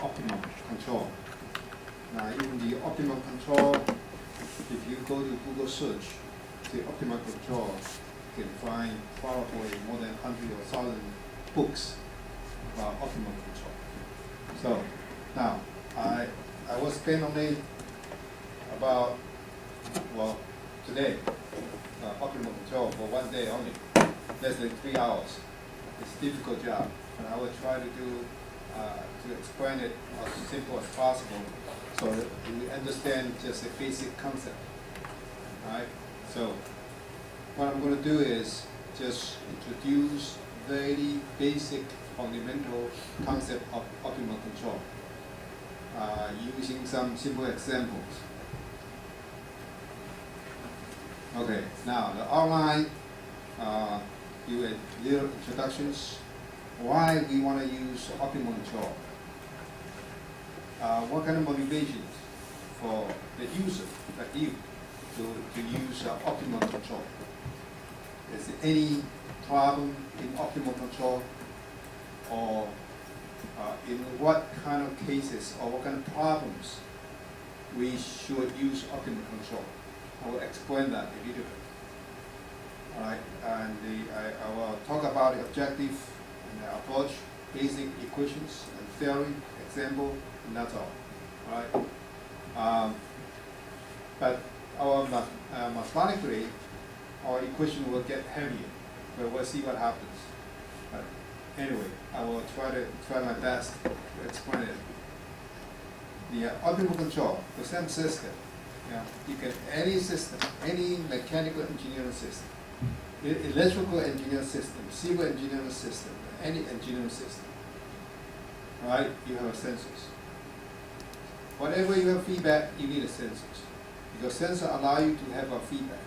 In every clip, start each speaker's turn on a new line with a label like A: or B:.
A: optimum control. Now, in the optimum control, if you go to Google search, the optimum control, you can find probably more than 100 or 1,000 books about optimum control. So now, I will spend only about, well, today, optimum control for one day only, less than 3 hours. It's a difficult job, and I will try to do to explain it as simple as possible, so that you understand just the basic concept. All right. So what I'm going to do is just introduce very basic, fundamental concept of optimal control using some simple examples. Okay. Now the outline. Do a little introductions. Why we want to use optimal control? What kind of motivations for the user, like you, to use optimal control? Is there any problem in optimal control, or in what kind of cases or what kind of problems we should use optimal control? I will explain that a little bit. All right, and I will talk about the objective and the approach, basic equations and theory, example, and that's all. All right. But our mathematically, our equation will get heavier, but we'll see what happens. But anyway, I will try my best to explain it. The optimal control, the same system. Yeah, you can any system, any mechanical engineering system, electrical engineering system, civil engineering system, any engineering system. Right? You have sensors. Whatever you have feedback, you need a sensors. Because sensor allow you to have a feedback.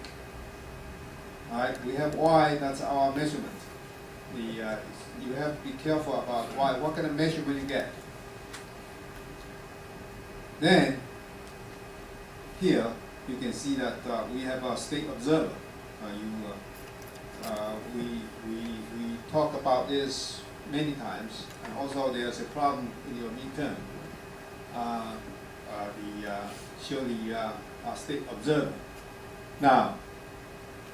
A: Right? We have Y, that's our measurement. You have to be careful about Y, what kind of measurement you get. Then, here, you can see that we have a state observer. We talked about this many times, and also there's a problem in your midterm. Show the state observer. Now,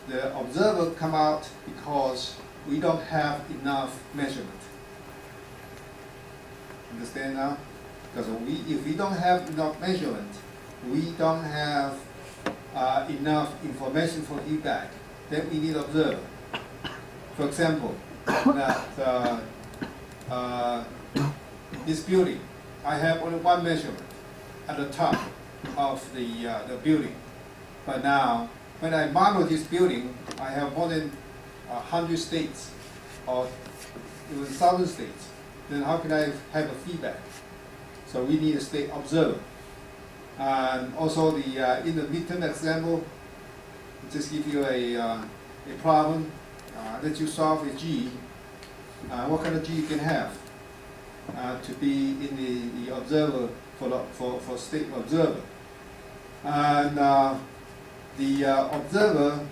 A: the observer come out because we don't have enough measurement. Understand now? Because if we don't have enough measurement, we don't have enough information for feedback, then we need observer. For example, that this building, I have only one measurement at the top of the building. But now, when I model this building, I have more than 100 states, or even 1,000 states. Then how can I have a feedback? So we need a state observer. And also in the midterm example, just give you a problem that you solve a G. What kind of G you can have to be in the observer for state observer. And the observer,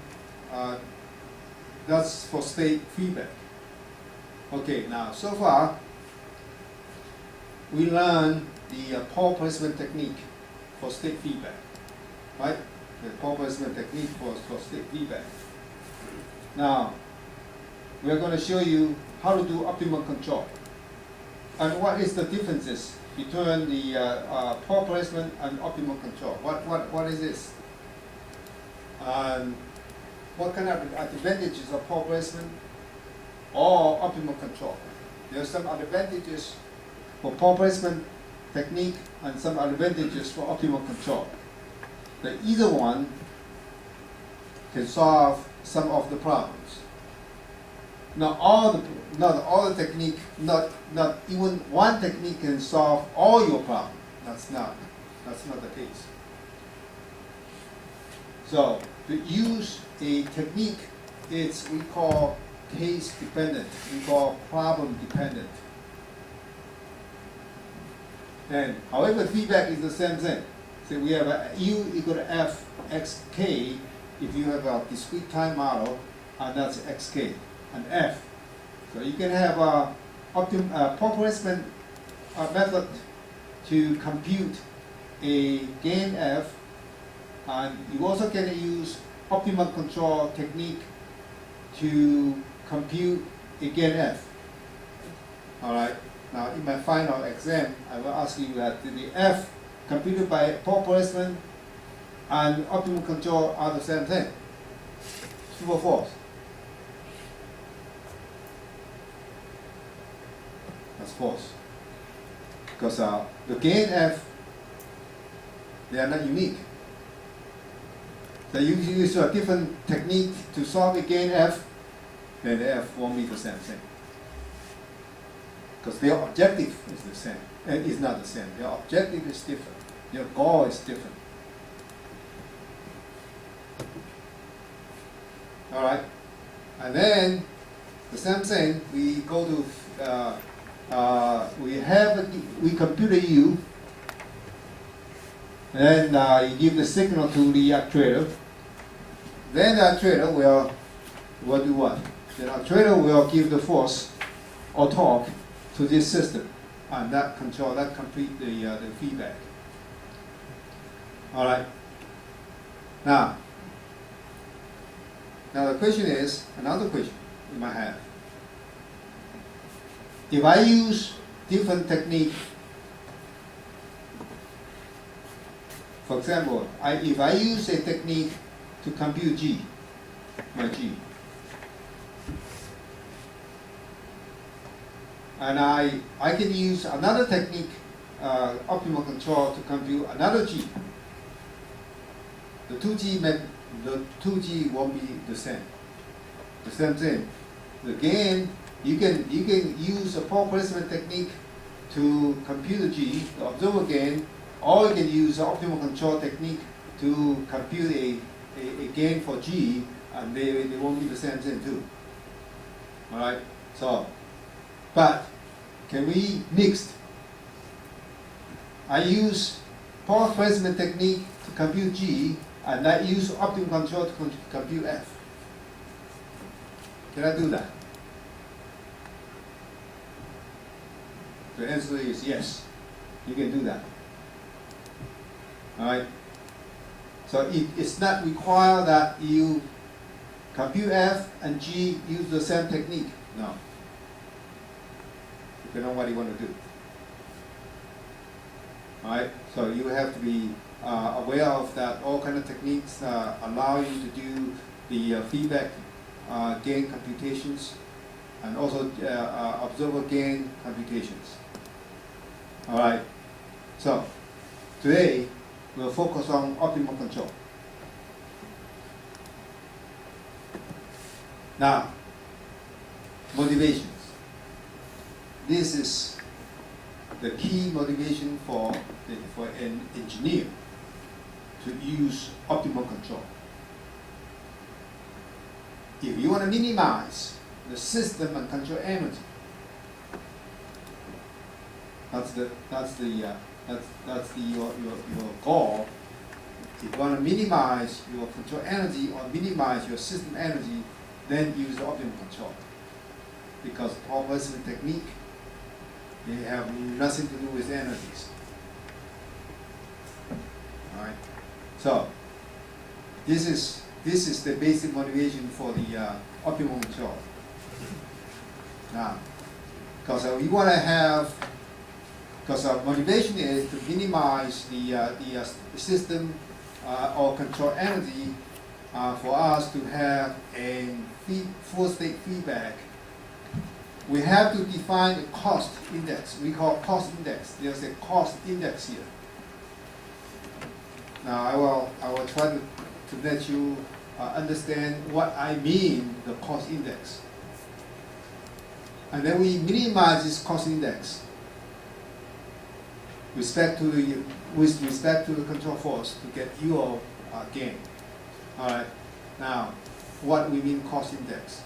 A: that's for state feedback. Okay, now so far we learned the pole placement technique for state feedback, right? The pole placement technique for state feedback. Now, we're going to show you how to do optimal control. And what is the differences between the pole placement and optimal control? What is this? And what kind of advantages of pole placement or optimal control? There are some advantages for pole placement technique and some advantages for optimal control. That either one can solve some of the problems. Not all the technique, not even one technique can solve all your problems. That's not the case. So to use a technique, we call case dependent. We call problem dependent. And however, feedback is the same thing. So we have a U equal to F xk if you have a discrete time model, and that's xk, and F. So you can have a pole placement method to compute a gain F, and you also can use optimal control technique to compute a gain F. All right. Now, in my final exam, I will ask you that the F computed by pole placement and optimal control are the same thing. True or false? That's false. Because the gain F, they are not unique. So you use a different technique to solve a gain F, then the F won't be the same thing. Because their objective is the same. It's not the same. Their objective is different. Their goal is different. All right. And then the same thing. We go to we compute a U, and then you give the signal to the actuator. Then the actuator will do what? The actuator will give the force or torque to this system, and that complete the feedback. All right. Now the question is, another question you might have. If I use different technique, for example, if I use a technique to compute G, my G, and I can use another technique, optimal control, to compute another G. The 2G won't be the same. The same thing. Again, you can use a pole placement technique to compute the G, the observer gain, or you can use the optimal control technique to compute a gain for G, and they won't be the same thing too. All right. So, but can we mix? I use pole placement technique to compute G, and I use optimal control to compute F. Can I do that? The answer is yes. You can do that. All right. So it's not required that you compute F and G use the same technique. No. Depending on what you want to do. All right. So you have to be aware of that. All kind of techniques allow you to do the feedback gain computations, and also observer gain computations. All right. So today we'll focus on optimal control. Now, motivations. This is the key motivation for an engineer to use optimal control. If you want to minimize the system and control energy, that's your goal. If you want to minimize your control energy or minimize your system energy, then use the optimal control. Because pole placement technique, they have nothing to do with energies. All right. So this is the basic motivation for the optimal control. Now, because we want to have, because our motivation is to minimize the system or control energy for us to have a full state feedback. We have to define a cost index. We call cost index. There's a cost index here. Now I will try to let you understand what I mean the cost index. And then we minimize this cost index with respect to the control force to get your gain. All right. Now, what we mean cost index?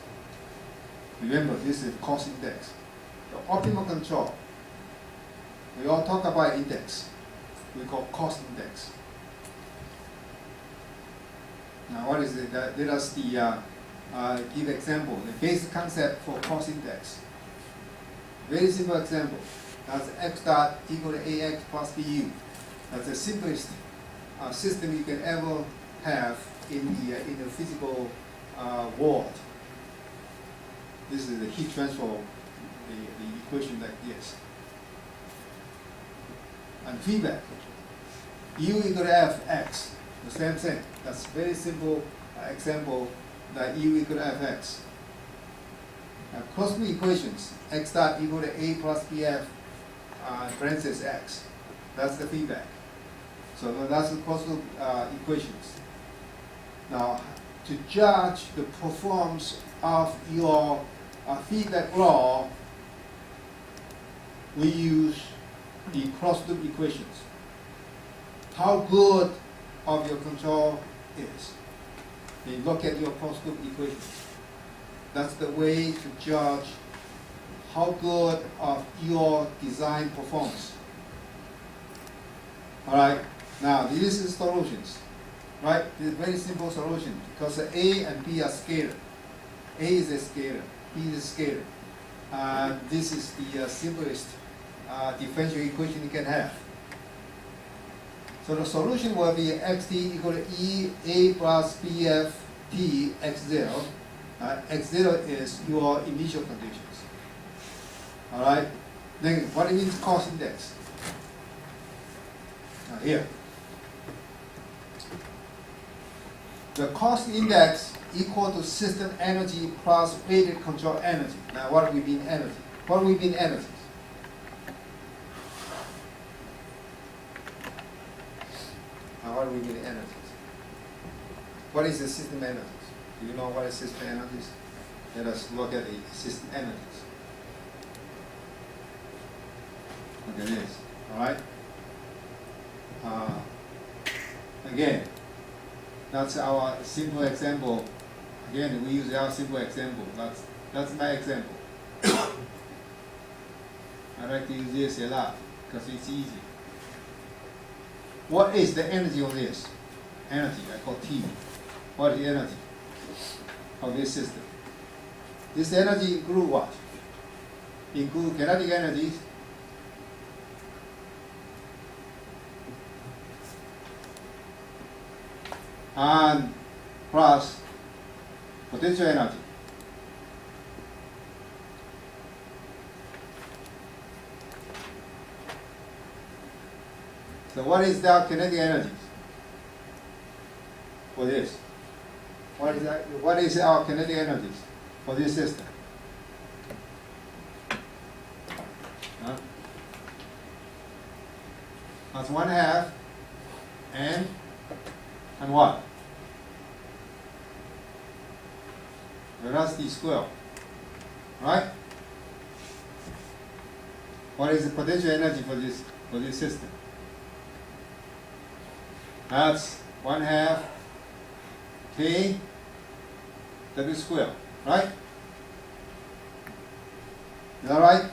A: Remember, this is cost index. The optimal control. We all talk about index. We call cost index. Now, what is it? Let us give example. The basic concept for cost index. Very simple example. That's x dot equal to ax plus bu. That's the simplest system you can ever have in the physical world. This is the heat transfer, the equation like this. And feedback, u equal to fx, the same thing. That's very simple example that u equal to fx. Now, Cosmic equations, x dot equal to a plus bf parentheses x. That's the feedback. So that's the Cosmic equations. Now, to judge the performance of your feedback law, we use the closed-loop equations. How good of your control is. You look at your closed-loop equations. That's the way to judge how good of your design performs. All right. Now this is solutions, right? This is very simple solution because A and B are scalar. A is a scalar, B is a scalar. This is the simplest differential equation you can have. So the solution will be xt equal to E A plus BF T x0. X0 is your initial conditions. All right. Then what it means cost index? Here. The cost index equal to system energy plus weighted control energy. Now what do we mean energy? What do we mean energies? Now what do we mean energies? What is the system energies? Do you know what is system energies? Let us look at the system energies. Look at this. All right. Again, that's our simple example. Again, we use our simple example. That's my example. I like to use this a lot because it's easy. What is the energy of this? Energy, I call T. What is the energy of this system? This energy includes what? Include kinetic energies, and plus potential energy. So what is the kinetic energies for this? What is our kinetic energies for this system? Huh? That's 1/2 and what? Velocity square, right? What is the potential energy for this system? That's 1/2 K W square, right? Is that right?